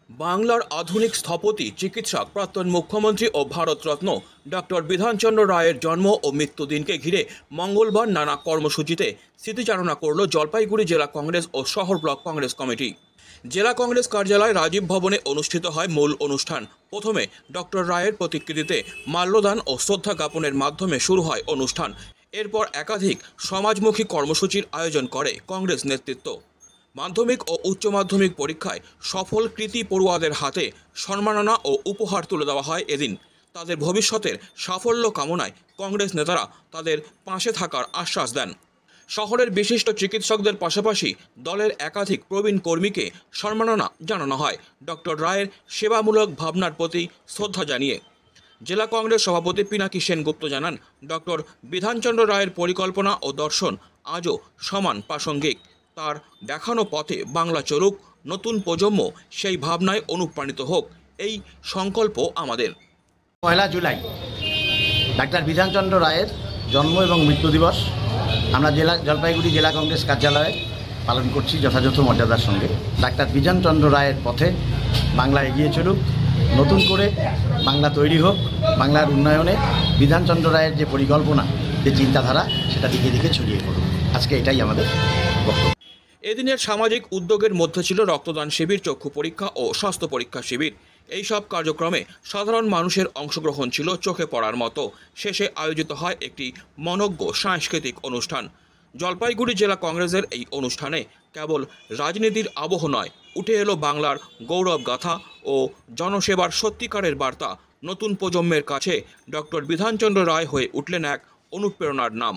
বাংলার আধুনিক স্থপতি, চিকিৎসক, প্রাক্তন মুখ্যমন্ত্রী ও ভারতরত্ন ডক্টর বিধানচন্দ্র রায়ের জন্ম ও মৃত্যুদিনকে ঘিরে মঙ্গলবার নানা কর্মসূচিতে স্মৃতিচারণা করল জলপাইগুড়ি জেলা কংগ্রেস ও শহর ব্লক কংগ্রেস কমিটি। জেলা কংগ্রেস কার্যালয় রাজীব ভবনে অনুষ্ঠিত হয় মূল অনুষ্ঠান। প্রথমে ডক্টর রায়ের প্রতিকৃতিতে মাল্যদান ও শ্রদ্ধা জ্ঞাপনের মাধ্যমে শুরু হয় অনুষ্ঠান। এরপর একাধিক সমাজমুখী কর্মসূচির আয়োজন করে কংগ্রেস নেতৃত্ব। মাধ্যমিক ও উচ্চ মাধ্যমিক পরীক্ষায় সফল কৃতী পড়ুয়াদের হাতে সম্মাননা ও উপহার তুলে দেওয়া হয় এদিন। তাদের ভবিষ্যতের সাফল্য কামনায় কংগ্রেস নেতারা তাদের পাশে থাকার আশ্বাস দেন। শহরের বিশিষ্ট চিকিৎসকদের পাশাপাশি দলের একাধিক প্রবীণ কর্মীকে সম্মাননা জানানো হয় ডক্টর রায়ের সেবামূলক ভাবনার প্রতি শ্রদ্ধা জানিয়ে। জেলা কংগ্রেস সভাপতি পিনাকি সেনগুপ্ত জানান, ডক্টর বিধানচন্দ্র রায়ের পরিকল্পনা ও দর্শন আজও সমান প্রাসঙ্গিক। তার দেখানো পথে বাংলা চলুক, নতুন প্রজন্ম সেই ভাবনায় অনুপ্রাণিত হোক, এই সংকল্প আমাদের। 1 জুলাই ডাক্তার বিধানচন্দ্র রায়ের জন্ম এবং মৃত্যু দিবস আমরা জলপাইগুড়ি জেলা কংগ্রেস কার্যালয়ে পালন করছি যথাযথ মর্যাদার সঙ্গে। ডাক্তার বিধানচন্দ্র রায়ের পথে বাংলা এগিয়ে চলুক, নতুন করে বাংলা তৈরি হোক, বাংলার উন্নয়নে বিধানচন্দ্র রায়ের যে পরিকল্পনা, যে চিন্তাধারা, সেটা দিকে দিকে ছড়িয়ে পড়ুক। আজকে এটাই আমাদের বক্তব্য। এদিনের সামাজিক উদ্যোগের মধ্যে ছিল রক্তদান শিবির, চক্ষু পরীক্ষা ও স্বাস্থ্য পরীক্ষা শিবির। এই সব কার্যক্রমে সাধারণ মানুষের অংশগ্রহণ ছিল চোখে পড়ার মতো। শেষে আয়োজিত হয় একটি মনোজ্ঞ সাংস্কৃতিক অনুষ্ঠান। জলপাইগুড়ি জেলা কংগ্রেসের এই অনুষ্ঠানে কেবল রাজনীতির আবহ নয়, উঠে এলো বাংলার গৌরব গাথা ও জনসেবার সত্যিকারের বার্তা। নতুন প্রজন্মের কাছে ডক্টর বিধানচন্দ্র রায় হয়ে উঠলেন এক অনুপ্রেরণার নাম।